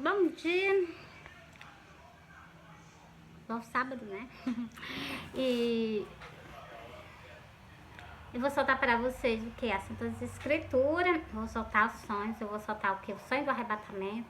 Bom dia. Bom sábado, né? E eu vou soltar para vocês o que? As Santas Escrituras. Vou soltar os sonhos. Eu vou soltar o que? O sonho do arrebatamento.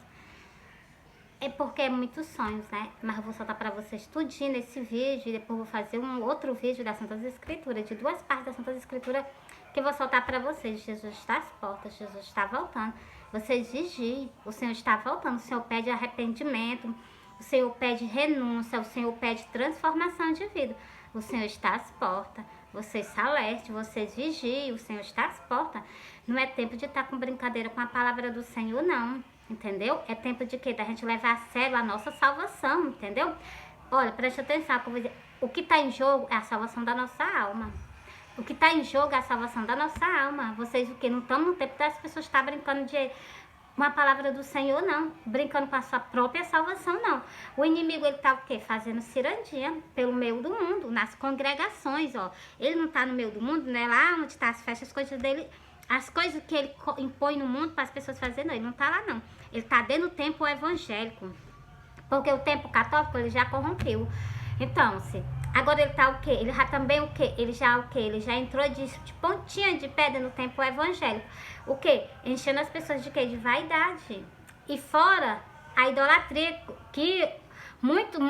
É porque é muitos sonhos, né? Mas eu vou soltar para vocês tudinho nesse vídeo. E depois vou fazer um outro vídeo das Santas Escrituras, de 2 partes das Santas Escrituras, que eu vou soltar para vocês. Jesus está às portas, Jesus está voltando. Vocês vigiem, o Senhor está voltando. O Senhor pede arrependimento, o Senhor pede renúncia, o Senhor pede transformação de vida. O Senhor está às portas. Vocês se alertem, vocês vigiem, o Senhor está às portas. Não é tempo de estar com brincadeira com a palavra do Senhor, não. Entendeu? É tempo de quê? Da gente levar a sério a nossa salvação, entendeu? Olha, preste atenção, o que está em jogo é a salvação da nossa alma. O que está em jogo é a salvação da nossa alma. Vocês o quê? Não estão no tempo das pessoas estar brincando de uma palavra do Senhor, não. Brincando com a sua própria salvação, não. O inimigo, ele tá o quê? Fazendo cirandinha pelo meio do mundo, nas congregações, ó. Ele não tá no meio do mundo, né? Lá onde tá as festas, as coisas dele, as coisas que ele impõe no mundo para as pessoas fazerem, não. Ele não tá lá, não. Ele tá dentro do tempo evangélico. Porque o tempo católico, ele já corrompeu. Então, agora ele tá o quê? Ele já também o quê? Ele já o quê? Ele já entrou de pontinha de pedra no tempo evangélico. O quê? Enchendo as pessoas de quê? De vaidade. E fora a idolatria que muitos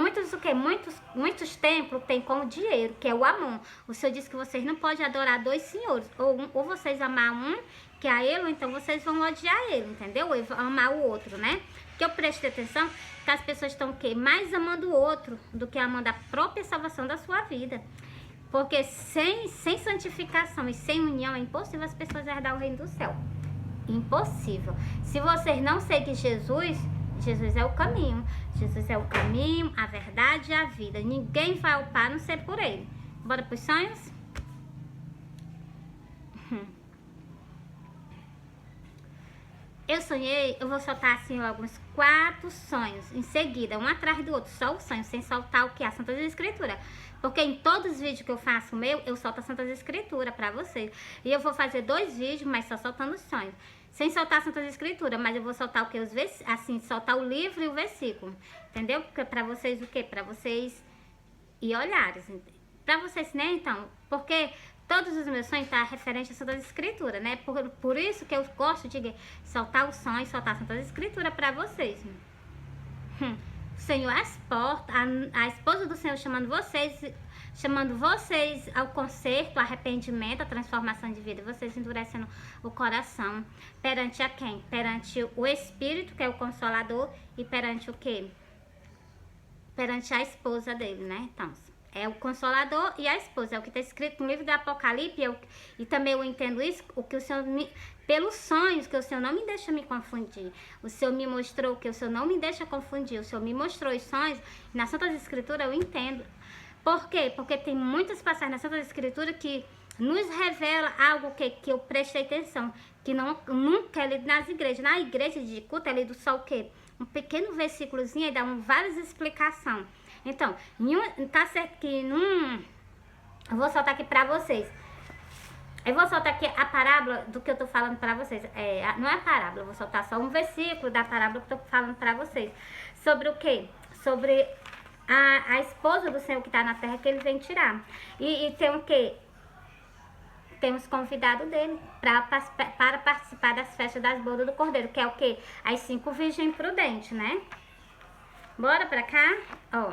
templos têm como dinheiro, que é o Amon. O Senhor disse que vocês não podem adorar 2 senhores. Ou vocês amar um, que é ele, ou então vocês vão odiar ele, entendeu? Ou amar o outro, né? Que eu preste atenção que as pessoas estão o quê? Mais amando o outro do que amando a própria salvação da sua vida. Porque sem santificação e sem união é impossível as pessoas herdar o reino do céu. Impossível. Se vocês não seguem Jesus, Jesus é o caminho. Jesus é o caminho, a verdade e a vida. Ninguém vai ao Pai a não ser por ele. Bora pros sonhos? Eu sonhei, eu vou soltar assim alguns 4 sonhos em seguida, um atrás do outro, só o sonho, sem soltar o que? A Santas Escrituras. Porque em todos os vídeos que eu faço eu solto a Santas Escrituras pra vocês. E eu vou fazer 2 vídeos, mas só soltando os sonhos. Sem soltar a Santas Escrituras, mas eu vou soltar o que? Assim, soltar o livro e o versículo. Entendeu? Porque pra vocês o quê? Pra vocês ir olhares. Pra vocês, né, então? Porque todos os meus sonhos estão referentes à Santas Escrituras, né? Por isso que eu gosto de soltar o sonho e soltar a Santas Escrituras pra vocês. O Senhor às portas, a esposa do Senhor chamando vocês ao conserto, ao arrependimento, à transformação de vida, vocês endurecendo o coração. Perante a quem? Perante o Espírito, que é o Consolador, e perante o quê? Perante a esposa dele, né? Então, é o Consolador e a esposa, é o que está escrito no livro do Apocalipse, e também eu entendo isso, o que o Senhor pelos sonhos, que o Senhor não me deixa me confundir. O Senhor me mostrou que o Senhor não me deixa confundir. O Senhor me mostrou os sonhos. Na Santas Escrituras eu entendo. Por quê? Porque tem muitas passagens na Santas Escrituras que nos revela algo que eu prestei atenção, que nunca é lido nas igrejas. Na igreja de culto é lido só o quê? Um pequeno versículozinho e dá várias explicações. Então, tá certo que eu vou soltar aqui pra vocês. Eu vou soltar aqui a parábola do que eu tô falando pra vocês. Não é a parábola, eu vou soltar só um versículo da parábola que eu tô falando pra vocês. Sobre o quê? Sobre a esposa do Senhor que tá na terra que ele vem tirar. E tem o quê? Tem os convidados dele para participar das festas das bodas do Cordeiro, que é o quê? As 5 virgens prudentes, né? Bora pra cá? Ó.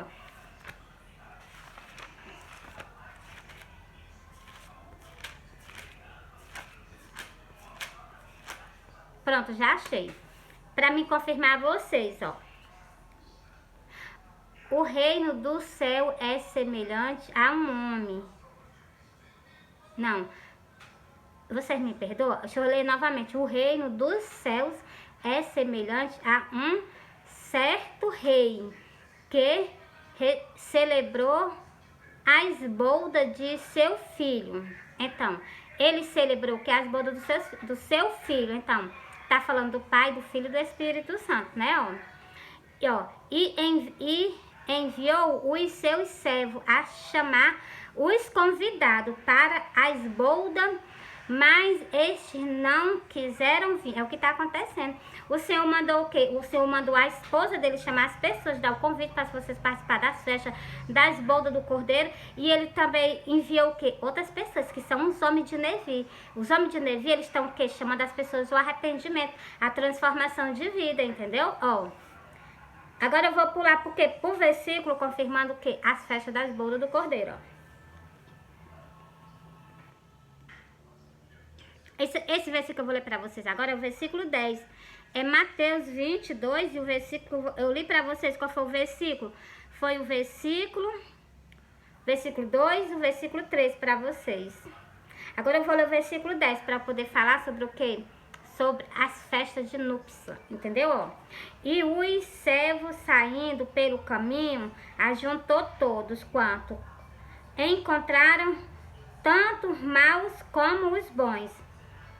Pronto, já achei. Pra me confirmar vocês, ó. O reino do céu é semelhante a um homem. Não. Vocês me perdoam? Deixa eu ler novamente. O reino dos céus é semelhante a um certo rei que celebrou as bodas de seu filho. Então, ele celebrou que as bodas do seu filho. Então, tá falando do Pai, do Filho e do Espírito Santo, né, ó? E enviou os seus servos a chamar os convidados para as bodas mas estes não quiseram vir. É o que está acontecendo. O Senhor mandou o quê? O Senhor mandou a esposa dele chamar as pessoas, dar o convite para vocês participar das festas, das bodas do Cordeiro. E ele também enviou o quê? Outras pessoas, que são os homens de Nevi. Os homens de Nevi, eles estão o quê? Chamando as pessoas ao arrependimento, a transformação de vida, entendeu? Ó. Agora eu vou pular porque por versículo, confirmando o quê? As festas das bodas do Cordeiro, ó. Esse versículo que eu vou ler para vocês agora é o versículo 10. É Mateus 22 e o versículo... Eu li para vocês qual foi o versículo. Foi o versículo 2 e o versículo 3 para vocês. Agora eu vou ler o versículo 10 para poder falar sobre o quê? Sobre as festas de núpcia, entendeu? Ó. E os servos saindo pelo caminho, ajuntou todos quanto encontraram, tanto os maus como os bons.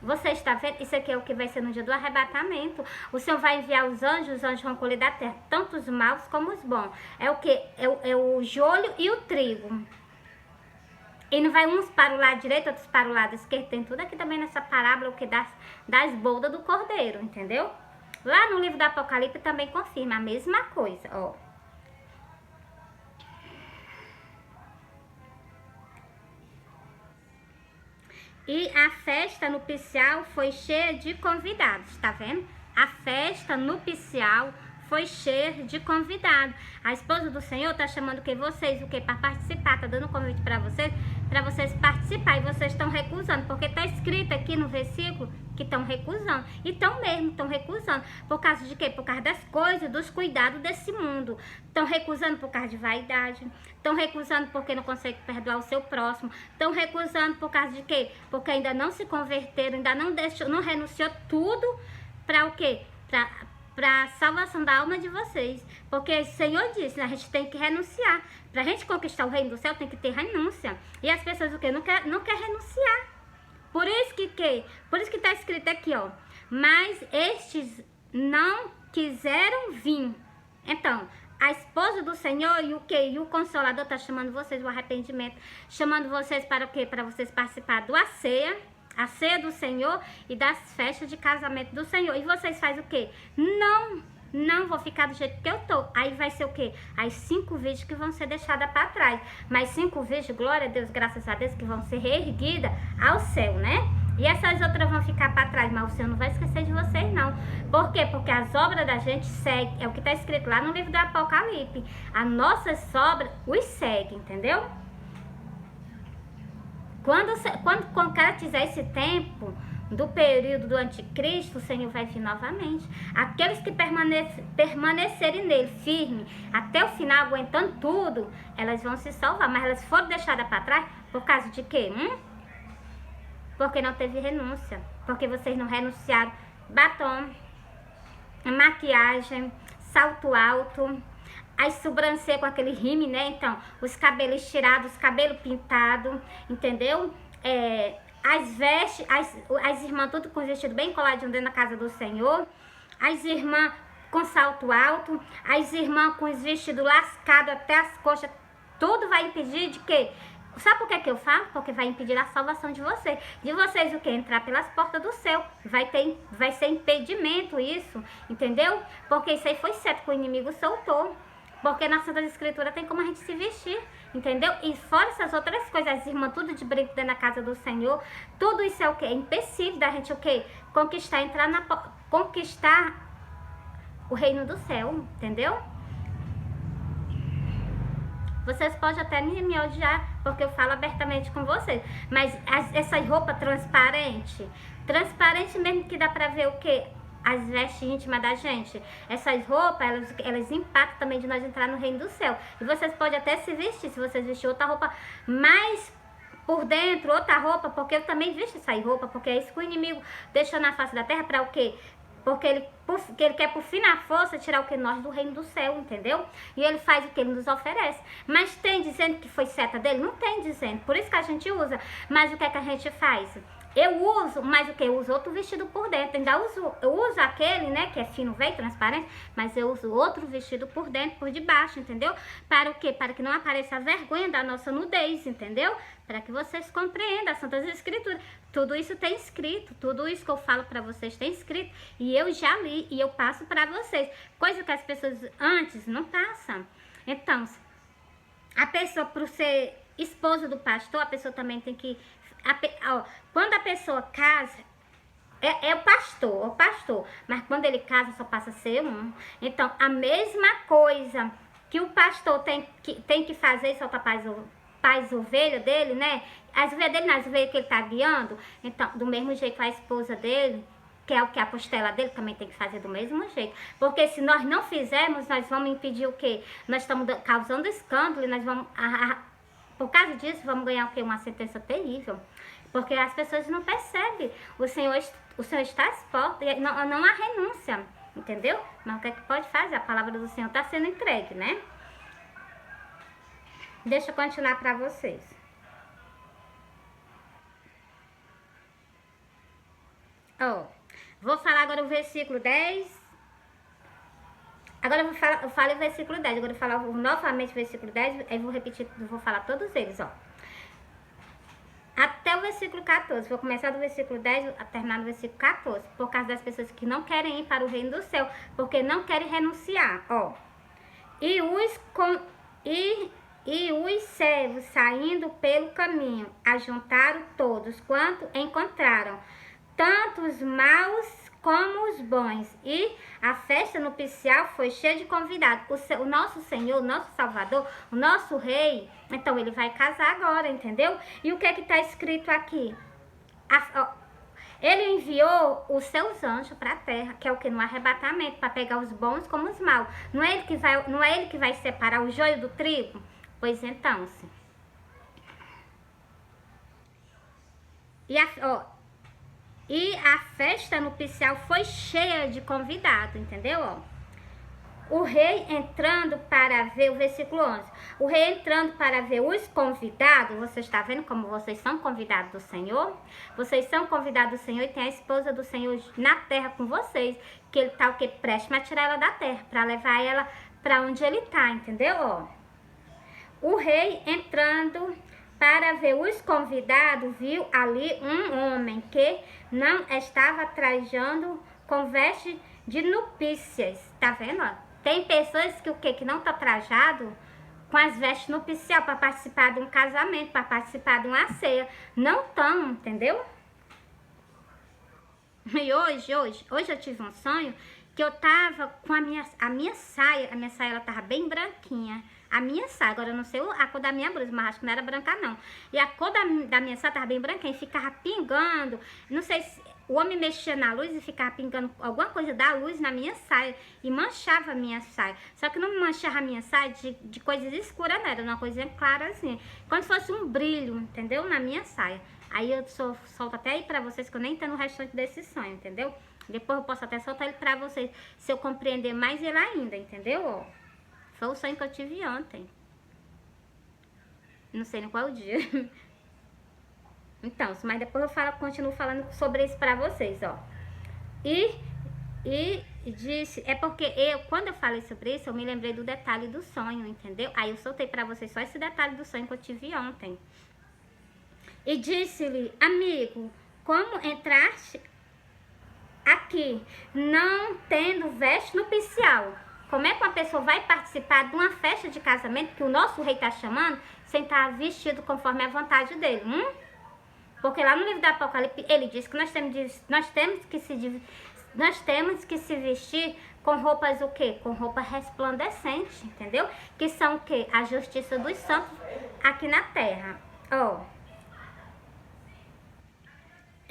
Você está vendo? Isso aqui é o que vai ser no dia do arrebatamento. O Senhor vai enviar os anjos vão colher da terra, tanto os maus como os bons. É o que? É o joio e o trigo. E não vai uns para o lado direito, outros para o lado esquerdo. Tem tudo aqui também nessa parábola, o que das bodas do Cordeiro, entendeu? Lá no livro do Apocalipse também confirma a mesma coisa, ó. E a festa nupcial foi cheia de convidados, tá vendo? A festa nupcial foi cheia de convidados. A esposa do Senhor tá chamando o que? Vocês, o que? Para participar, tá dando um convite para vocês participar. E vocês estão recusando, porque tá escrito aqui no versículo que estão recusando. E estão recusando. Por causa de quê? Por causa das coisas, dos cuidados desse mundo. Estão recusando por causa de vaidade. Estão recusando porque não conseguem perdoar o seu próximo. Estão recusando por causa de quê? Porque ainda não se converteram, ainda não renunciou tudo para o quê? Para a salvação da alma de vocês. Porque o Senhor disse, a gente tem que renunciar. Para a gente conquistar o reino do céu, tem que ter renúncia. E as pessoas o quê? Não quer renunciar. Por isso que está escrito aqui, ó. Mas estes não quiseram vir. Então, a esposa do Senhor e o quê? E o Consolador está chamando vocês o arrependimento. Chamando vocês para o quê? Para vocês participar a ceia do Senhor e das festas de casamento do Senhor. E vocês fazem o quê? Não vou ficar do jeito que eu tô. Aí vai ser o quê? As 5 vídeos que vão ser deixadas para trás. Mas 5 vídeos, glória a Deus, graças a Deus, que vão ser reerguidas ao céu, né? E essas outras vão ficar para trás, mas o Senhor não vai esquecer de vocês, não. Por quê? Porque as obras da gente seguem. É o que está escrito lá no livro do Apocalipse. As nossas obras os seguem, entendeu? Quando concretizar esse tempo do período do anticristo, o Senhor vai vir novamente. Aqueles que permanecerem nele firme até o final, aguentando tudo, elas vão se salvar. Mas elas foram deixadas para trás por causa de quê? Porque não teve renúncia. Porque vocês não renunciaram. Batom, maquiagem, salto alto, as sobrancelhas com aquele rime, né? Então, os cabelos tirados, os cabelos pintados, entendeu? As vestes, as irmãs tudo com vestido bem coladinho dentro da casa do Senhor. As irmãs com salto alto. As irmãs com os vestidos lascados até as coxas. Tudo vai impedir de quê? Sabe por que eu falo? Porque vai impedir a salvação de vocês. De vocês o quê? Entrar pelas portas do céu. Vai ser impedimento isso, entendeu? Porque isso aí foi certo que o inimigo soltou. Porque na Santa Escritura tem como a gente se vestir, entendeu? E fora essas outras coisas, as irmãs tudo de brinco dentro da casa do Senhor, tudo isso é o quê? É impossível da gente o quê? Conquistar o reino do céu, entendeu? Vocês podem até me odiar, porque eu falo abertamente com vocês. Mas essa roupa transparente mesmo que dá pra ver o quê? As vestes íntimas da gente. Essas roupas, elas impactam também de nós entrar no reino do céu. E vocês podem até se vestir, se vocês vestirem outra roupa mais por dentro, outra roupa, porque eu também visto essa roupa, porque é isso que o inimigo deixou na face da terra para o quê? Porque ele quer por fim na força tirar o que nós do reino do céu, entendeu? E ele faz o que ele nos oferece. Mas tem dizendo que foi seta dele? Não tem dizendo. Por isso que a gente usa. Mas o que é que a gente faz? Eu uso, mas o que? Eu uso outro vestido por dentro. Eu uso aquele, né, que é fino, velho, transparente, mas eu uso outro vestido por dentro, por debaixo, entendeu? Para o quê? Para que não apareça a vergonha da nossa nudez, entendeu? Para que vocês compreendam as Santas Escrituras. Tudo isso tem escrito, tudo isso que eu falo para vocês tem escrito. E eu já li e eu passo para vocês. Coisa que as pessoas antes não passam. Então, a pessoa, por ser esposa do pastor, a pessoa também tem que... quando a pessoa casa, é o pastor. Mas quando ele casa, só passa a ser um. Então, a mesma coisa que o pastor tem que fazer, soltar as ovelhas dele, né? As ovelhas dele, as ovelhas que ele tá guiando. Então, do mesmo jeito, a esposa dele, que é o que a costela dele, também tem que fazer do mesmo jeito. Porque se nós não fizermos, nós vamos impedir o quê? Nós estamos causando escândalo e nós vamos... por causa disso, vamos ganhar o quê? Uma sentença terrível. Porque as pessoas não percebem. O Senhor está às portas. Não há renúncia. Entendeu? Mas o que é que pode fazer? A palavra do Senhor está sendo entregue, né? Deixa eu continuar para vocês. Vou falar agora o versículo 10. Agora eu falo o versículo 10. Agora eu vou falar novamente o versículo 10. Aí vou repetir, vou falar todos eles, até o versículo 14. Vou começar do versículo 10 a terminar no versículo 14. Por causa das pessoas que não querem ir para o reino do céu. Porque não querem renunciar, E os servos, saindo pelo caminho, ajuntaram todos quanto encontraram, tanto os maus como os bons. E a festa nupcial foi cheia de convidados. O nosso Senhor, o nosso Salvador, o nosso Rei, então ele vai casar agora, entendeu? E o que é que está escrito aqui? Ele enviou os seus anjos para a terra, que é o que? No arrebatamento, para pegar os bons como os maus. Não é ele que vai separar o joio do trigo? Pois então, sim. E a festa nupcial foi cheia de convidados, entendeu? O rei entrando para ver, o versículo 11. O rei entrando para ver os convidados. Você está vendo como vocês são convidados do Senhor? Vocês são convidados do Senhor e tem a esposa do Senhor na terra com vocês. Que ele tá o que? Preste a tirar ela da terra, para levar ela para onde ele tá, entendeu? O rei entrando para ver os convidados, viu ali um homem que não estava trajando com veste de nupciais. Tá vendo? Tem pessoas que o quê? Que não tá trajado com as vestes nupcial para participar de um casamento, para participar de uma ceia. Não estão, entendeu? E hoje eu tive um sonho que eu tava com a minha saia ela tava bem branquinha. A minha saia, agora eu não sei a cor da minha blusa, mas acho que não era branca não. E a cor da minha saia tava bem branquinha e ficava pingando. Não sei se o homem mexia na luz e ficava pingando alguma coisa da luz na minha saia e manchava a minha saia. Só que não manchava a minha saia de coisas escuras, não, era uma coisa clara assim. Como se fosse um brilho, entendeu? Na minha saia. Aí eu solto até aí pra vocês, que eu nem entendo o restante desse sonho, entendeu? Depois eu posso até soltar ele pra vocês, se eu compreender mais ele ainda, entendeu? Foi o sonho que eu tive ontem. Não sei nem qual é o dia. Então, mas depois eu continuo falando sobre isso pra vocês, E disse, é porque quando eu falei sobre isso, eu me lembrei do detalhe do sonho, entendeu? Aí eu soltei pra vocês só esse detalhe do sonho que eu tive ontem. E disse-lhe, amigo, como entraste aqui, não tendo veste nupcial? Como é que uma pessoa vai participar de uma festa de casamento que o nosso rei está chamando, sem estar vestido conforme a vontade dele? Porque lá no livro do Apocalipse, ele diz que nós temos que se vestir com roupas o quê? Com roupa resplandecente, entendeu? Que são o quê? A justiça dos santos aqui na terra.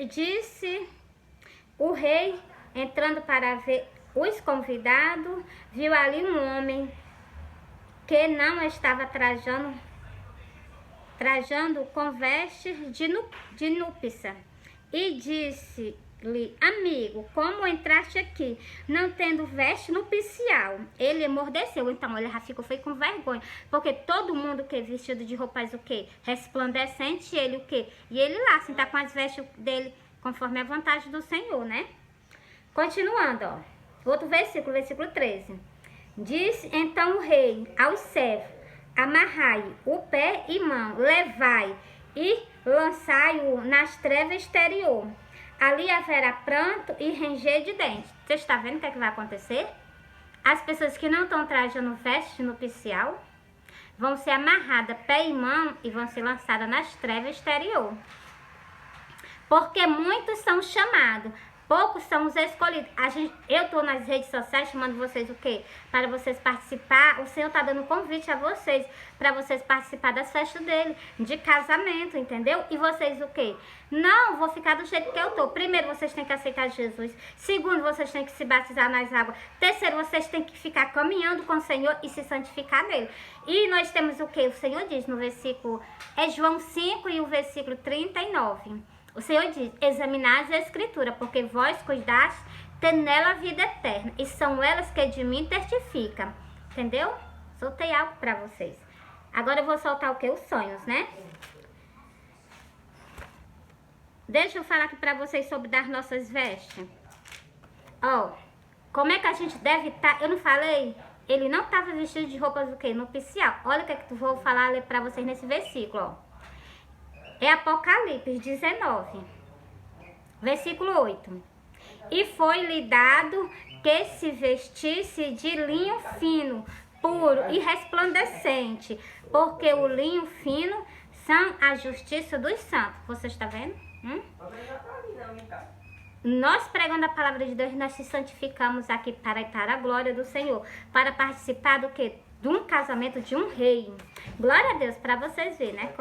Disse o rei, entrando para ver os convidados, viu ali um homem que não estava trajando com vestes de núpcia. E disse-lhe, amigo, como entraste aqui, não tendo veste nupcial? Ele emordeceu, então ele já foi com vergonha, porque todo mundo que é vestido de roupas o quê? Resplandecente, ele o quê? E ele lá, assim, tá com as vestes dele conforme a vontade do Senhor, né? Continuando, outro versículo, versículo 13. Disse então o rei aos servos, amarrai o pé e mão, levai e lançai-o nas trevas exterior. Ali haverá pranto e ranger de dentes. Você está vendo o que é que vai acontecer? As pessoas que não estão trajando veste nupcial vão ser amarradas pé e mão e vão ser lançadas nas trevas exterior. Porque muitos são chamados, poucos são os escolhidos. Eu estou nas redes sociais chamando vocês o quê? Para vocês participar. O Senhor está dando convite a vocês, para vocês participar das festas dele, de casamento, entendeu? E vocês o quê? Não, vou ficar do jeito que eu estou. Primeiro, vocês têm que aceitar Jesus. Segundo, vocês têm que se batizar nas águas. Terceiro, vocês têm que ficar caminhando com o Senhor e se santificar nele. E nós temos o quê? O Senhor diz no versículo, João 5 e o versículo 39. O Senhor diz, examinai as Escrituras, porque vós cuidaste, ter nela a vida eterna, e são elas que de mim testificam. Entendeu? Soltei algo para vocês. Agora eu vou soltar o que? Os sonhos, né? Deixa eu falar aqui para vocês sobre das nossas vestes. Ó, como é que a gente deve estar... Eu não falei? Ele não estava vestido de roupas do quê? Nupcial. Olha o que eu vou falar para vocês nesse versículo, ó. É Apocalipse 19, versículo 8. E foi-lhe dado que se vestisse de linho fino, puro e resplandecente, porque o linho fino são a justiça dos santos. Você está vendo? Nós pregando a palavra de Deus, nós se santificamos aqui para a glória do Senhor, para participar do quê? De um casamento de um rei. Glória a Deus, para vocês verem, né?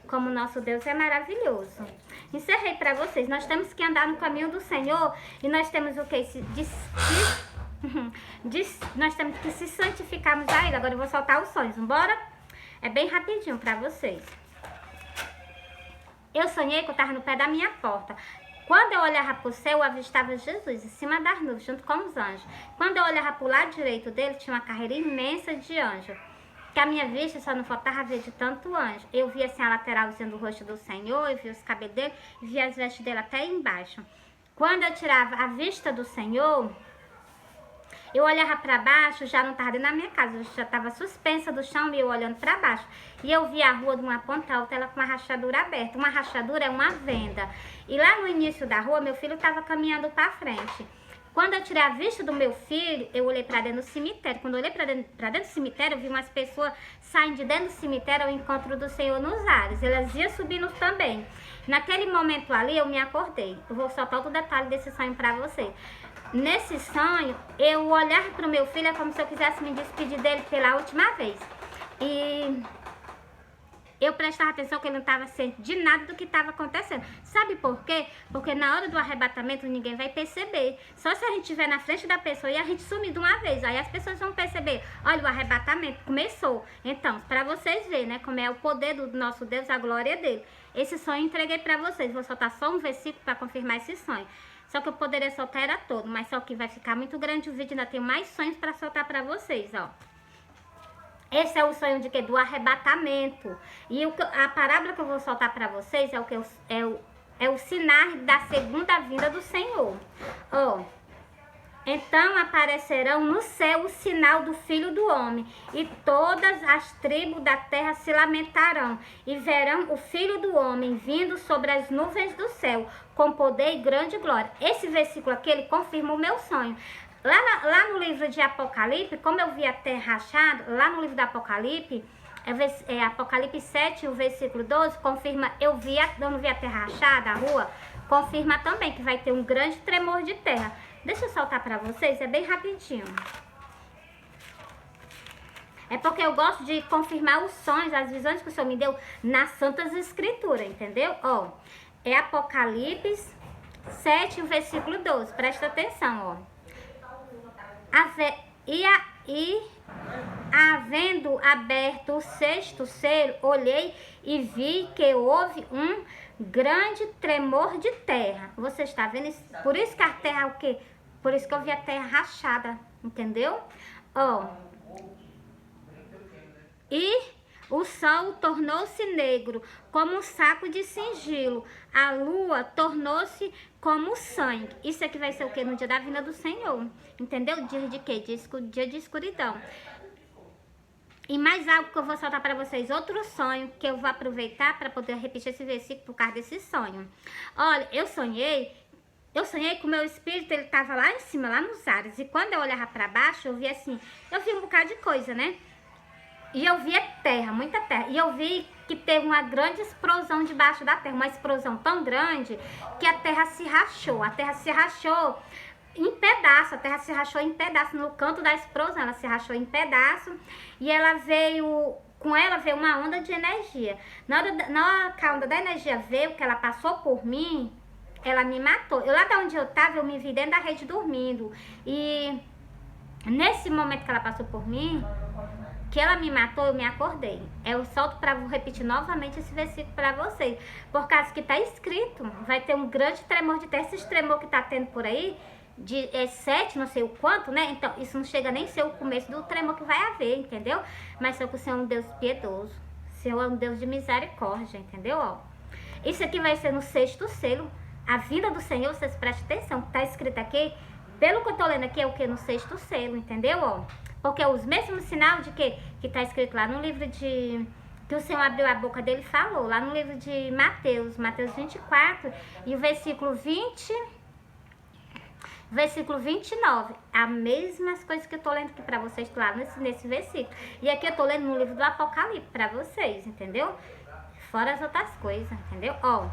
Como o nosso Deus é maravilhoso. Encerrei para vocês. Nós temos que andar no caminho do Senhor e nós temos o quê? Nós temos que se santificarmos a Ele. Agora eu vou soltar os sonhos, bora? É bem rapidinho para vocês. Eu sonhei que eu estava no pé da minha porta. Quando eu olhava para o céu, eu avistava Jesus em cima das nuvens, junto com os anjos. Quando eu olhava para o lado direito dele, tinha uma carreira imensa de anjos. Que a minha vista só não faltava ver de tanto anjo. Eu via assim a lateralzinha do rosto do Senhor, eu via os cabelos dele, via as vestes dele até embaixo. Quando eu tirava a vista do Senhor, eu olhava para baixo, já não estava dentro da minha casa, eu já estava suspensa do chão e eu olhando para baixo. E eu via a rua de uma ponta a outra, ela com uma rachadura aberta. Uma rachadura é uma venda. E lá no início da rua, meu filho estava caminhando para frente. Quando eu tirei a vista do meu filho, eu olhei para dentro do cemitério. Quando eu olhei para dentro do cemitério, eu vi umas pessoas saindo de dentro do cemitério ao encontro do Senhor nos ares. Elas iam subindo também. Naquele momento ali, eu me acordei. Eu vou soltar outro detalhe desse sonho para você. Nesse sonho, eu olhava para o meu filho, é como se eu quisesse me despedir dele pela última vez. E eu prestava atenção que ele não estava ciente de nada do que estava acontecendo. Sabe por quê? Porque na hora do arrebatamento ninguém vai perceber. Só se a gente estiver na frente da pessoa e a gente sumir de uma vez. Aí as pessoas vão perceber. Olha, o arrebatamento começou. Então, para vocês verem, né, como é o poder do nosso Deus, a glória dele. Esse sonho eu entreguei para vocês. Vou soltar só um versículo para confirmar esse sonho. Só que eu poderia soltar era todo, mas só que vai ficar muito grande o vídeo, ainda tem mais sonhos para soltar para vocês, ó. Esse é o sonho de quê? Do arrebatamento. E a parábola que eu vou soltar para vocês é o que é o sinal da segunda vinda do Senhor. Ó. Então aparecerão no céu o sinal do Filho do Homem, e todas as tribos da terra se lamentarão, e verão o Filho do Homem vindo sobre as nuvens do céu, com poder e grande glória. Esse versículo aqui, ele confirma o meu sonho. Lá no livro de Apocalipse, como eu vi a terra rachada, lá no livro do Apocalipse, Apocalipse 7, o versículo 12, confirma, eu não vi a terra rachada, a rua, confirma também que vai ter um grande tremor de terra. Deixa eu soltar pra vocês, é bem rapidinho. É porque eu gosto de confirmar os sonhos, as visões que o Senhor me deu nas Santas Escrituras, entendeu? Ó, é Apocalipse 7, o versículo 12, presta atenção, ó. Havendo aberto o sexto selo, olhei e vi que houve um grande tremor de terra. Você está vendo? Por isso que a terra, o quê? Por isso que eu vi a terra rachada, entendeu? Ó. E o sol tornou-se negro, como um saco de sigilo. A lua tornou-se como sangue. Isso aqui vai ser o quê? No dia da vinda do Senhor. Entendeu? Dia de quê? Dia de escuridão. E mais algo que eu vou soltar para vocês, outro sonho que eu vou aproveitar para poder repetir esse versículo por causa desse sonho. Olha, eu sonhei que o meu espírito, ele tava lá em cima, lá nos ares. E quando eu olhava para baixo, eu via assim, eu vi um bocado de coisa, né? E eu via terra, muita terra. E eu vi que teve uma grande explosão debaixo da terra, uma explosão tão grande que a terra se rachou. A terra se rachou em pedaço, a terra se rachou em pedaço no canto da explosão, ela se rachou em pedaço e ela veio, com ela veio uma onda de energia. Na hora que a onda da energia veio, que ela passou por mim, ela me matou. Eu lá de onde eu tava, eu me vi dentro da rede dormindo. E nesse momento que ela passou por mim, que ela me matou, eu me acordei. Eu solto para repetir novamente esse versículo para vocês. Por causa que tá escrito, vai ter um grande tremor de terra. Esse tremor que tá tendo por aí, de 7, não sei o quanto, né? Então, isso não chega nem a ser o começo do tremor que vai haver, entendeu? Mas só que o Senhor é um Deus piedoso. O Senhor é um Deus de misericórdia, entendeu? Ó, isso aqui vai ser no 6º selo. A vinda do Senhor, vocês prestem atenção, tá escrito aqui, pelo que eu tô lendo aqui, é o que? No 6º selo, entendeu? Ó, porque os mesmos sinais de que tá escrito lá no livro de... que o Senhor abriu a boca dele e falou, lá no livro de Mateus 24, e o versículo 20... Versículo 29, as mesmas coisas que eu tô lendo aqui pra vocês lá nesse versículo. E aqui eu tô lendo no livro do Apocalipse pra vocês, entendeu? Fora as outras coisas, entendeu? Ó.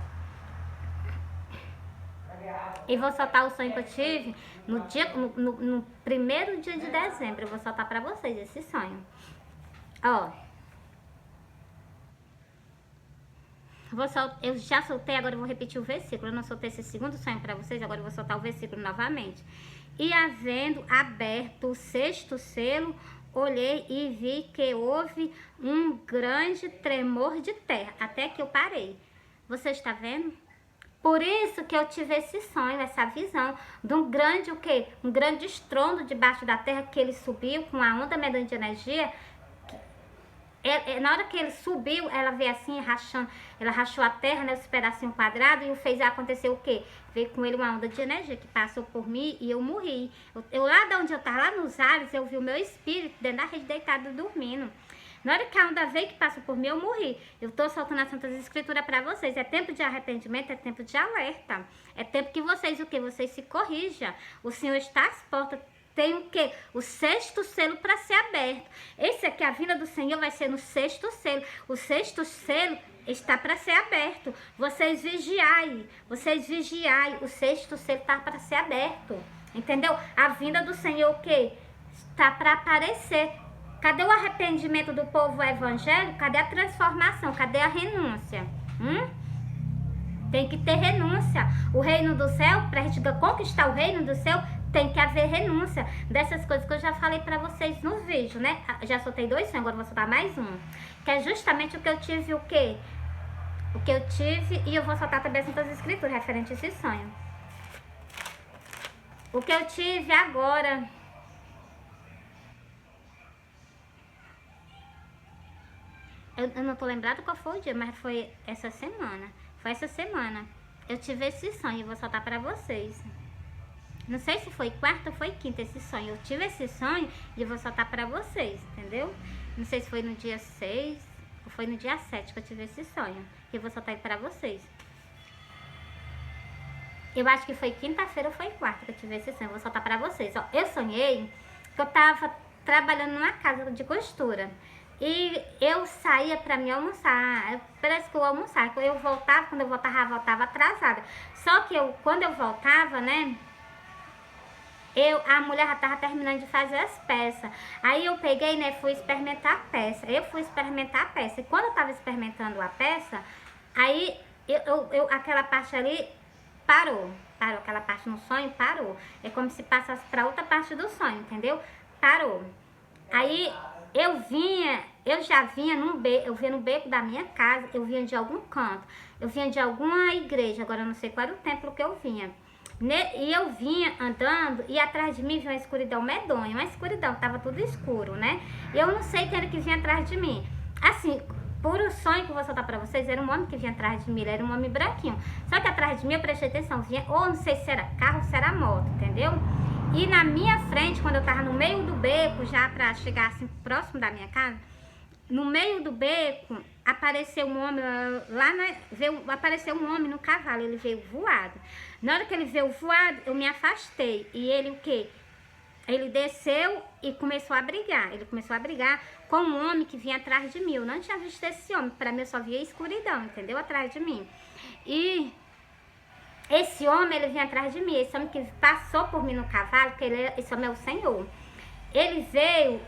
E vou soltar o sonho que eu tive no primeiro dia de dezembro. Eu vou soltar pra vocês esse sonho. Ó. Eu já soltei, agora eu vou repetir o versículo. Eu não soltei esse segundo sonho para vocês, agora eu vou soltar o versículo novamente. E havendo aberto o 6º selo, olhei e vi que houve um grande tremor de terra, até que eu parei. Você está vendo? Por isso que eu tive esse sonho, essa visão de um grande, o quê? Um grande estrondo debaixo da terra, que ele subiu com a onda medonha de energia. Na hora que ele subiu, ela veio assim, rachando, ela rachou a terra, né, os pedacinhos quadrados, e fez acontecer o quê? Veio com ele uma onda de energia que passou por mim e eu morri. Eu lá de onde eu tava, lá nos ares, eu vi o meu espírito dentro da rede deitado dormindo. Na hora que a onda veio que passou por mim, eu morri. Eu tô soltando as Santas Escrituras para vocês. É tempo de arrependimento, é tempo de alerta. É tempo que vocês, o quê? Vocês se corrijam. O Senhor está às portas. Tem o quê? O 6º selo para ser aberto. Esse aqui, a vinda do Senhor, vai ser no 6º selo. O 6º selo está para ser aberto. Vocês vigiai. Vocês vigiai. O 6º selo está para ser aberto. Entendeu? A vinda do Senhor, o quê? Está para aparecer. Cadê o arrependimento do povo evangélico? Cadê a transformação? Cadê a renúncia? Tem que ter renúncia. O reino do céu, para a gente conquistar o reino do céu, tem que haver renúncia dessas coisas que eu já falei pra vocês no vídeo, né? Já soltei 2 sonhos, agora vou soltar mais um. Que é justamente o que eu tive, o quê? O que eu tive, e eu vou soltar também as Santas Escrituras referente a esse sonho. O que eu tive agora... Eu não tô lembrada qual foi o dia, mas foi essa semana. Foi essa semana. Eu tive esse sonho, eu vou soltar pra vocês. Não sei se foi quarta ou foi quinta esse sonho. Eu tive esse sonho e eu vou soltar pra vocês, entendeu? Não sei se foi no dia 6 ou foi no dia 7 que eu tive esse sonho. E eu vou soltar ele pra vocês. Eu acho que foi quinta-feira ou foi quarta que eu tive esse sonho. Eu vou soltar pra vocês. Ó, eu sonhei que eu tava trabalhando numa casa de costura. E eu saía pra me almoçar. Parece que eu almoçava. Quando eu voltava atrasada. Só que quando eu voltava, né? A mulher já tava terminando de fazer as peças. Aí eu peguei, né, fui experimentar a peça. Eu fui experimentar a peça. E quando eu tava experimentando a peça, aí aquela parte ali parou. Parou, aquela parte no sonho parou. É como se passasse pra outra parte do sonho, entendeu? Parou. Aí eu já vinha eu vinha no beco da minha casa, eu vinha de algum canto. Eu vinha de alguma igreja, agora eu não sei qual era o templo que eu vinha. E eu vinha andando e atrás de mim vinha uma escuridão medonha, uma escuridão, tava tudo escuro, né? E eu não sei quem era que vinha atrás de mim. Assim, por o sonho que eu vou soltar pra vocês, era um homem que vinha atrás de mim, ele era um homem branquinho. Só que atrás de mim eu prestei atenção, vinha, ou não sei se era carro ou se era moto, entendeu? E na minha frente, quando eu tava no meio do beco, já pra chegar assim próximo da minha casa, no meio do beco, apareceu um homem lá, apareceu um homem no cavalo, ele veio voado. Na hora que ele veio voado, eu me afastei. E ele o quê? Ele desceu e começou a brigar. Ele começou a brigar com um homem que vinha atrás de mim. Eu não tinha visto esse homem, para mim eu só via escuridão, entendeu? Atrás de mim. E esse homem, ele vinha atrás de mim. Esse homem que passou por mim no cavalo, que esse homem é o Senhor. Ele veio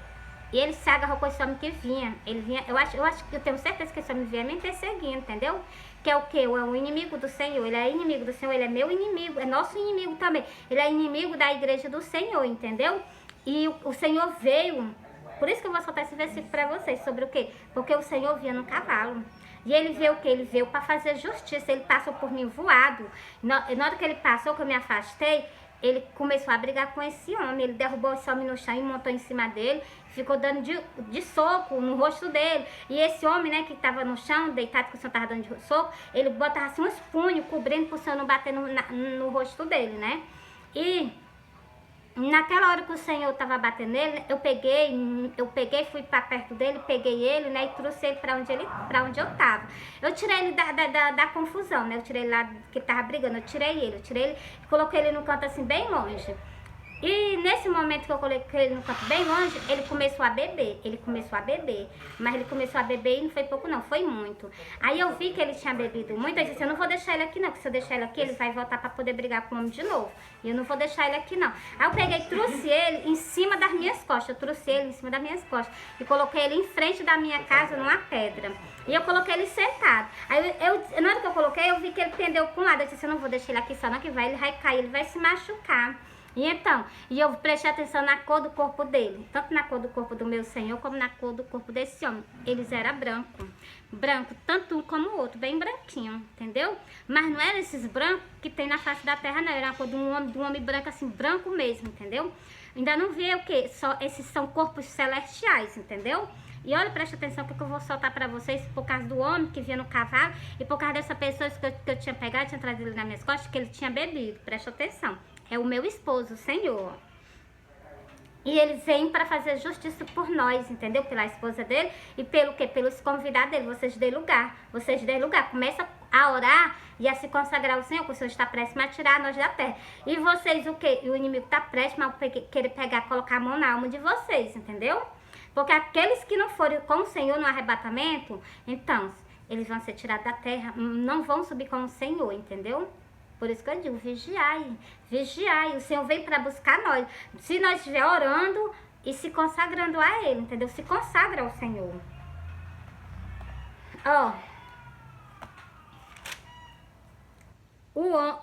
e ele se agarrou com esse homem que vinha. Ele vinha, eu tenho certeza que esse homem vinha me perseguindo, entendeu? Que é o quê? É o inimigo do Senhor. Ele é inimigo do Senhor, ele é meu inimigo, é nosso inimigo também. Ele é inimigo da igreja do Senhor, entendeu? E o Senhor veio, por isso que eu vou soltar esse versículo para vocês, sobre o quê? Porque o Senhor vinha no cavalo. E ele veio o quê? Ele veio para fazer justiça. Ele passou por mim voado. Na hora que ele passou, que eu me afastei, ele começou a brigar com esse homem. Ele derrubou esse homem no chão e montou em cima dele. Ficou dando de soco no rosto dele. E esse homem, né, que estava no chão, deitado, que o senhor estava dando de soco, ele botava assim uns punhos, cobrindo para o senhor não bater no rosto dele, né? E naquela hora que o Senhor estava batendo nele, eu peguei, fui para perto dele, peguei ele, né, e trouxe ele para onde eu estava. Eu tirei ele da confusão, né? Eu tirei ele lá que ele estava brigando, eu tirei ele e coloquei ele no canto assim bem longe. E nesse momento que eu coloquei ele no canto bem longe, ele começou a beber. Mas ele começou a beber e não foi pouco não, foi muito. Aí eu vi que ele tinha bebido muito, eu disse, eu não vou deixar ele aqui não, porque se eu deixar ele aqui, ele vai voltar para poder brigar com o homem de novo. E eu não vou deixar ele aqui não. Aí eu peguei e trouxe ele em cima das minhas costas, e coloquei ele em frente da minha casa numa pedra. E eu coloquei ele sentado. Aí na hora que eu coloquei, eu vi que ele pendeu para um lado. Eu disse, eu não vou deixar ele aqui só não, que ele vai cair, ele vai se machucar. E então, eu prestei atenção na cor do corpo dele, tanto na cor do corpo do meu Senhor, como na cor do corpo desse homem. Eles eram branco, tanto um como o outro, bem branquinho, entendeu? Mas não eram esses brancos que tem na face da terra, não, era a cor de um homem branco, assim, branco mesmo, entendeu? Ainda não vi o quê? Só esses são corpos celestiais, entendeu? E olha, presta atenção que eu vou soltar pra vocês por causa do homem que vinha no cavalo e por causa dessa pessoa que eu tinha pegado, tinha trazido ele nas minhas costas, que ele tinha bebido, presta atenção. É o meu esposo, o Senhor. E ele vem para fazer justiça por nós, entendeu? Pela esposa dele e pelo quê? Pelos convidados dele. Vocês dêem lugar. Começa a orar e a se consagrar ao Senhor, que o Senhor está prestes a tirar nós da terra. E vocês o quê? E o inimigo está prestes a querer pegar, colocar a mão na alma de vocês, entendeu? Porque aqueles que não forem com o Senhor no arrebatamento, então, eles vão ser tirados da terra, não vão subir com o Senhor, entendeu? Por isso que eu digo, vigiai. O Senhor vem para buscar nós. Se nós estiver orando e se consagrando a Ele, entendeu? Se consagra ao Senhor. Ó.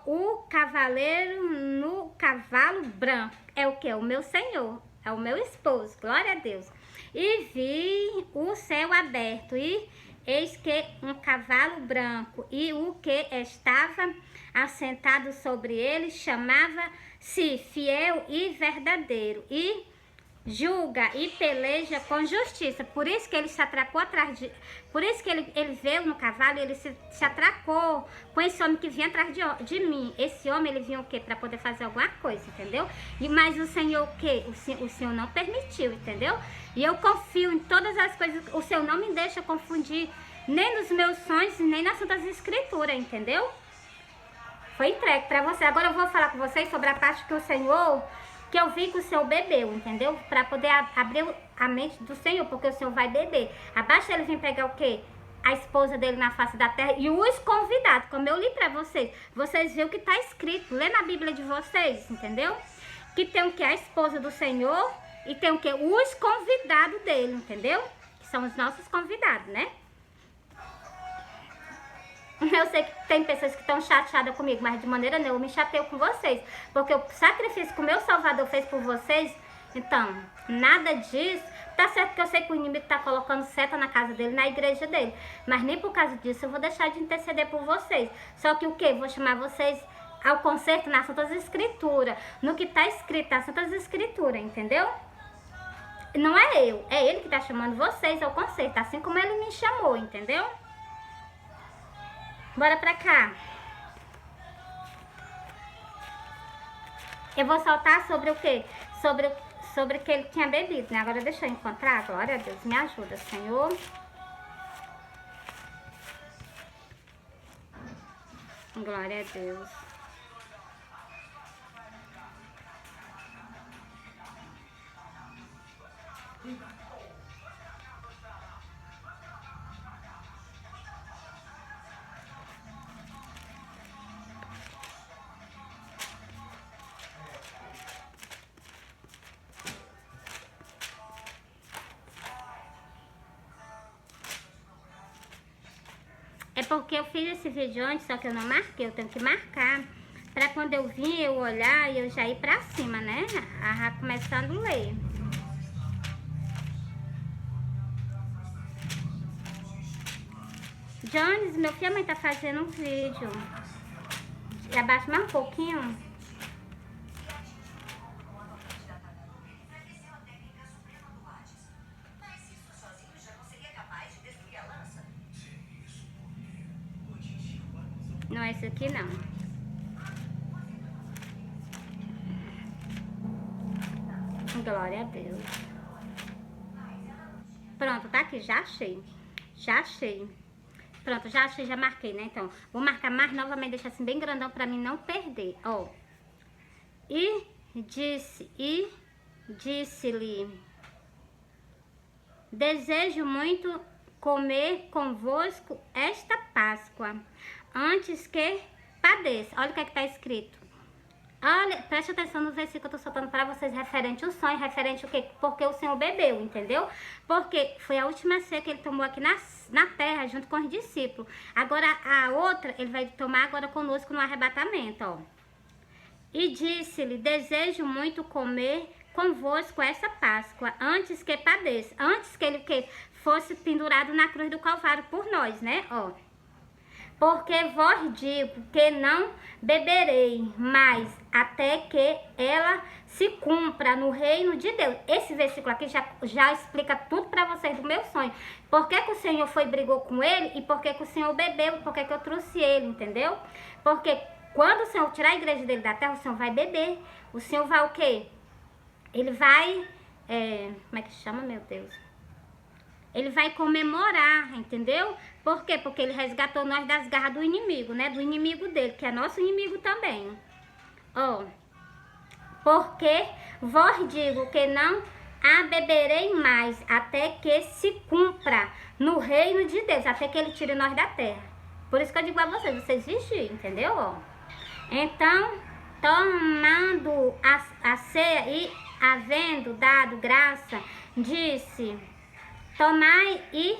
O cavaleiro no cavalo branco é o que? É o meu Senhor. É o meu esposo. Glória a Deus. E vi o céu aberto e eis que um cavalo branco e o que estava assentado sobre ele chamava-se Fiel e Verdadeiro e julga e peleja com justiça. Por isso que ele se atracou atrás de... Por isso que ele veio no cavalo e ele se atracou com esse homem que vinha atrás de mim. Esse homem, ele vinha o quê? Para poder fazer alguma coisa, entendeu? Mas o Senhor o quê? O Senhor não permitiu, entendeu? E eu confio em todas as coisas. O Senhor não me deixa confundir nem nos meus sonhos, nem nas Santas Escrituras, entendeu? Foi entregue para você. Agora eu vou falar com vocês sobre a parte que o Senhor... que eu vi que o Senhor bebeu, entendeu? Para poder abrir a mente do Senhor, porque o Senhor vai beber. Abaixo ele vem pegar o quê? A esposa dele na face da terra e os convidados, como eu li para vocês. Vocês viram que está escrito, lê na Bíblia de vocês, entendeu? Que tem o quê? A esposa do Senhor e tem o quê? Os convidados dele, entendeu? Que são os nossos convidados, né? Eu sei que tem pessoas que estão chateadas comigo, mas de maneira nenhuma eu me chateio com vocês. Porque o sacrifício que o meu Salvador fez por vocês, então, nada disso. Tá certo que eu sei que o inimigo tá colocando seta na casa dele, na igreja dele. Mas nem por causa disso eu vou deixar de interceder por vocês. Só que o quê? Vou chamar vocês ao conserto nas Santas Escrituras. No que tá escrito nas Santas Escrituras, entendeu? Não é eu, é ele que tá chamando vocês ao conserto, assim como ele me chamou, entendeu? Bora pra cá. Eu vou soltar sobre o quê? sobre que ele tinha bebido, né? Agora deixa eu encontrar, glória a Deus, me ajuda, Senhor. Glória a Deus. É porque eu fiz esse vídeo antes, só que eu não marquei, eu tenho que marcar. Pra quando eu vir, eu olhar e eu já ir pra cima, né? Já começando a ler. Jones, meu filho, a mãe tá fazendo um vídeo. Abaixa mais um pouquinho. Não é esse aqui, não. Glória a Deus. Pronto, tá aqui, já achei. Já achei. Pronto, já achei, já marquei, né? Então, vou marcar mais novamente, deixar assim bem grandão pra mim não perder, ó. E disse-lhe, desejo muito comer convosco esta Páscoa, antes que padeça. Olha o que é que tá escrito. Olha, preste atenção no versículo que eu tô soltando para vocês, referente ao sonho, referente ao quê? Porque o Senhor bebeu, entendeu? Porque foi a última ceia que ele tomou aqui na terra, junto com os discípulos. Agora, a outra, ele vai tomar agora conosco no arrebatamento, ó. E disse-lhe, desejo muito comer convosco essa Páscoa, antes que padeça. Antes que ele fosse pendurado na cruz do Calvário por nós, né, ó. Porque vos digo que não beberei mais até que ela se cumpra no reino de Deus. Esse versículo aqui já explica tudo para vocês do meu sonho. Por que o Senhor brigou com ele e por que o Senhor bebeu, por que eu trouxe ele, entendeu? Porque quando o Senhor tirar a igreja dele da terra, o Senhor vai beber. O Senhor vai o quê? Ele vai... como é que chama, meu Deus? Ele vai comemorar, entendeu? Por quê? Porque ele resgatou nós das garras do inimigo, né? Do inimigo dele, que é nosso inimigo também. Ó. Porque vos digo que não a beberei mais até que se cumpra no reino de Deus, até que ele tire nós da terra. Por isso que eu digo a vocês vigiem, entendeu? Ó. Então, tomando a ceia e havendo dado graça, disse... Tomai e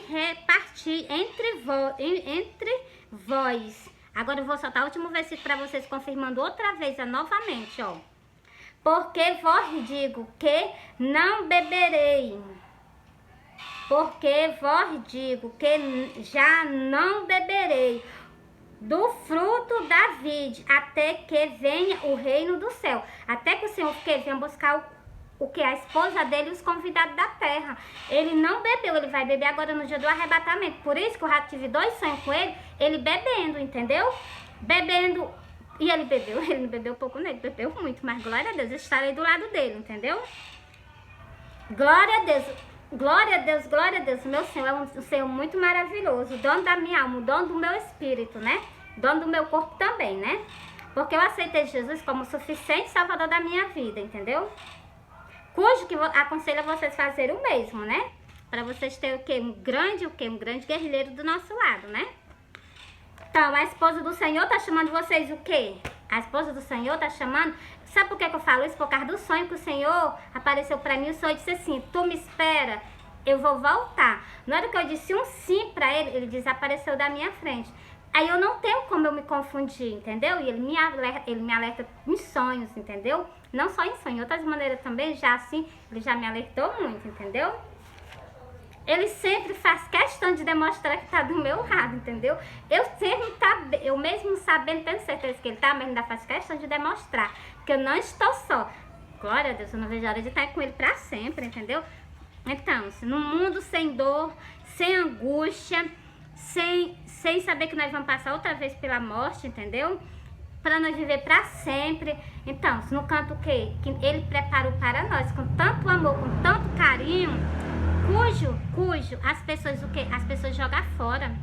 reparti entre vós. Agora eu vou soltar o último versículo para vocês, confirmando outra vez, novamente, ó. Porque vos digo que não beberei. Porque vos digo que já não beberei do fruto da vide, até que venha o reino do céu. Até que o Senhor venha buscar o que? A esposa dele e os convidados da terra. Ele não bebeu, ele vai beber agora no dia do arrebatamento. Por isso que eu já tive 2 sonhos com ele bebendo, entendeu? Bebendo. E ele bebeu, ele não bebeu pouco, não, ele bebeu muito, mas glória a Deus, eu estarei do lado dele, entendeu? Glória a Deus, glória a Deus, glória a Deus. O meu Senhor é um Senhor muito maravilhoso, o dono da minha alma, o dono do meu espírito, né? O dono do meu corpo também, né? Porque eu aceitei Jesus como o suficiente salvador da minha vida, entendeu? Cujo que aconselho a vocês fazerem o mesmo, né? Para vocês terem o quê? Um grande guerrilheiro do nosso lado, né? Então, a esposa do Senhor tá chamando vocês o quê? A esposa do Senhor tá chamando... Sabe por que eu falo isso? Por causa do sonho que o Senhor apareceu para mim. O Senhor disse assim, tu me espera, eu vou voltar. Na hora que eu disse um sim para ele, ele desapareceu da minha frente. Aí eu não tenho como eu me confundir, entendeu? E ele me alerta em sonhos, entendeu? Não só em sonhos, outras maneiras também, já assim, ele já me alertou muito, entendeu? Ele sempre faz questão de demonstrar que tá do meu lado, entendeu? Eu mesmo sabendo, tenho certeza que ele tá, mas ainda faz questão de demonstrar que eu não estou só. Glória a Deus, eu não vejo a hora de estar com ele pra sempre, entendeu? Então, no mundo sem dor, sem angústia, sem saber que nós vamos passar outra vez pela morte, entendeu? para nós viver para sempre. Então, no canto o quê? Que ele preparou para nós com tanto amor, com tanto carinho, cujo as pessoas o quê? As pessoas jogam fora.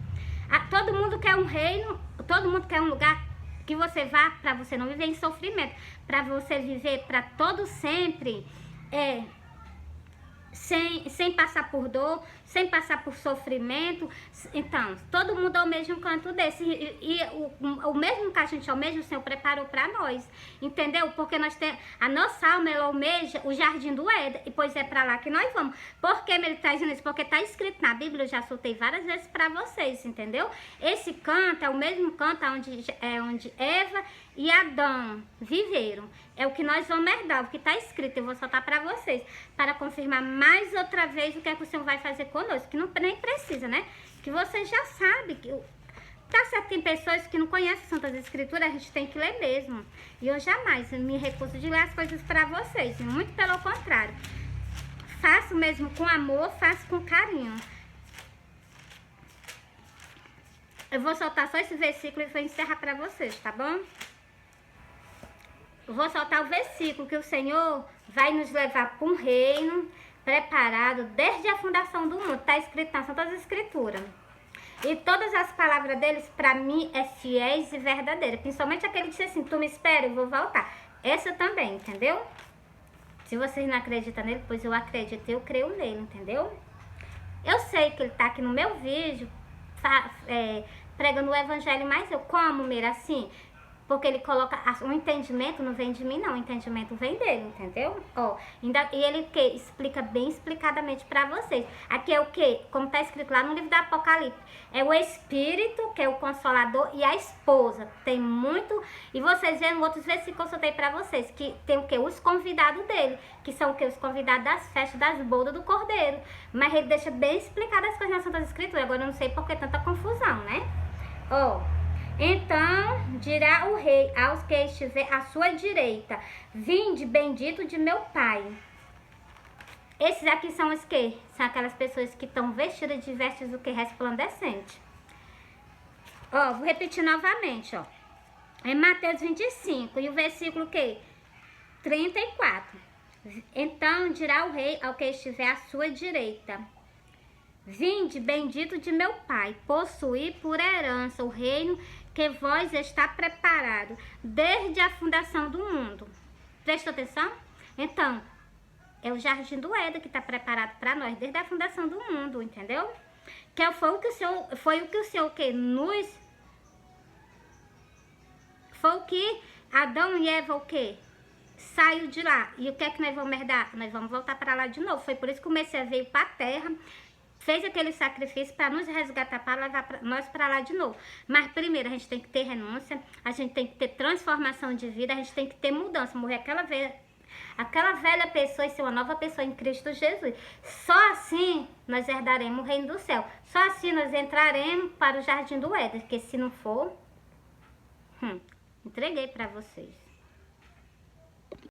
Todo mundo quer um reino, todo mundo quer um lugar que você vá para você não viver em sofrimento, para você viver para todo sempre, sem passar por dor, sem passar por sofrimento. Então, todo mundo almeja um canto desse. E o mesmo que a gente almeja, o Senhor preparou para nós. Entendeu? Porque nós temos. A nossa alma, ela almeja o jardim do Éden. E pois é para lá que nós vamos. Por que ele está dizendo isso? Porque está escrito na Bíblia, eu já soltei várias vezes para vocês, entendeu? Esse canto é o mesmo canto onde Eva e Adão viveram. É o que nós vamos herdar, o que está escrito. Eu vou soltar para vocês, para confirmar mais outra vez o que é que o Senhor vai fazer conosco. Que não, nem precisa, né? Que você já sabe. Tá certo, tem pessoas que não conhecem Santas Escrituras, a gente tem que ler mesmo. E eu jamais me recuso de ler as coisas para vocês. Muito pelo contrário. Faço mesmo com amor, faço com carinho. Eu vou soltar só esse versículo e vou encerrar para vocês, tá bom? Eu vou soltar o versículo que o Senhor vai nos levar para um reino preparado desde a fundação do mundo. Está escrito nas Santas Escrituras. E todas as palavras deles, para mim, é fiéis e verdadeira. Principalmente aquele que disse assim, tu me espera, eu vou voltar. Essa também, entendeu? Se vocês não acreditam nele, pois eu acredito, eu creio nele, entendeu? Eu sei que ele está aqui no meu vídeo, pregando o evangelho, mas eu como, Meira, assim... Porque ele coloca, o entendimento não vem de mim, não. O entendimento vem dele, entendeu? Ó, e ele que explica bem explicadamente pra vocês. Aqui é o que? Como tá escrito lá no livro do Apocalipse. É o Espírito, que é o Consolador, e a esposa. Tem muito... E vocês veem outros versículos que eu soltei pra vocês. Que tem o que? Os convidados dele. Que são o que? Os convidados das festas, das bodas do Cordeiro. Mas ele deixa bem explicado as coisas nas Santas Escrituras. Agora eu não sei por que tanta confusão, né? Ó... Então dirá o rei aos que estiver à sua direita, vinde bendito de meu pai. Esses aqui são os que? São aquelas pessoas que estão vestidas de vestes do que? Resplandecente. Ó, vou repetir novamente, ó. É Mateus 25 e o versículo que? 34. Então dirá o rei ao que estiver à sua direita, vinde bendito de meu pai, possuí por herança o reino que vós está preparado desde a fundação do mundo. Presta atenção? Então, é o jardim do Éden que está preparado para nós desde a fundação do mundo, entendeu? Que foi o que o Senhor que nos... Foi o que Adão e Eva o que? Saiu de lá. E o que é que nós vamos herdar? Nós vamos voltar para lá de novo. Foi por isso que o Messias veio para a terra, fez aquele sacrifício para nos resgatar, para levar nós para lá de novo. Mas primeiro a gente tem que ter renúncia, a gente tem que ter transformação de vida, a gente tem que ter mudança, morrer aquela velha pessoa e ser uma nova pessoa em Cristo Jesus. Só assim nós herdaremos o reino do céu. Só assim nós entraremos para o jardim do Éden, porque se não for, entreguei para vocês.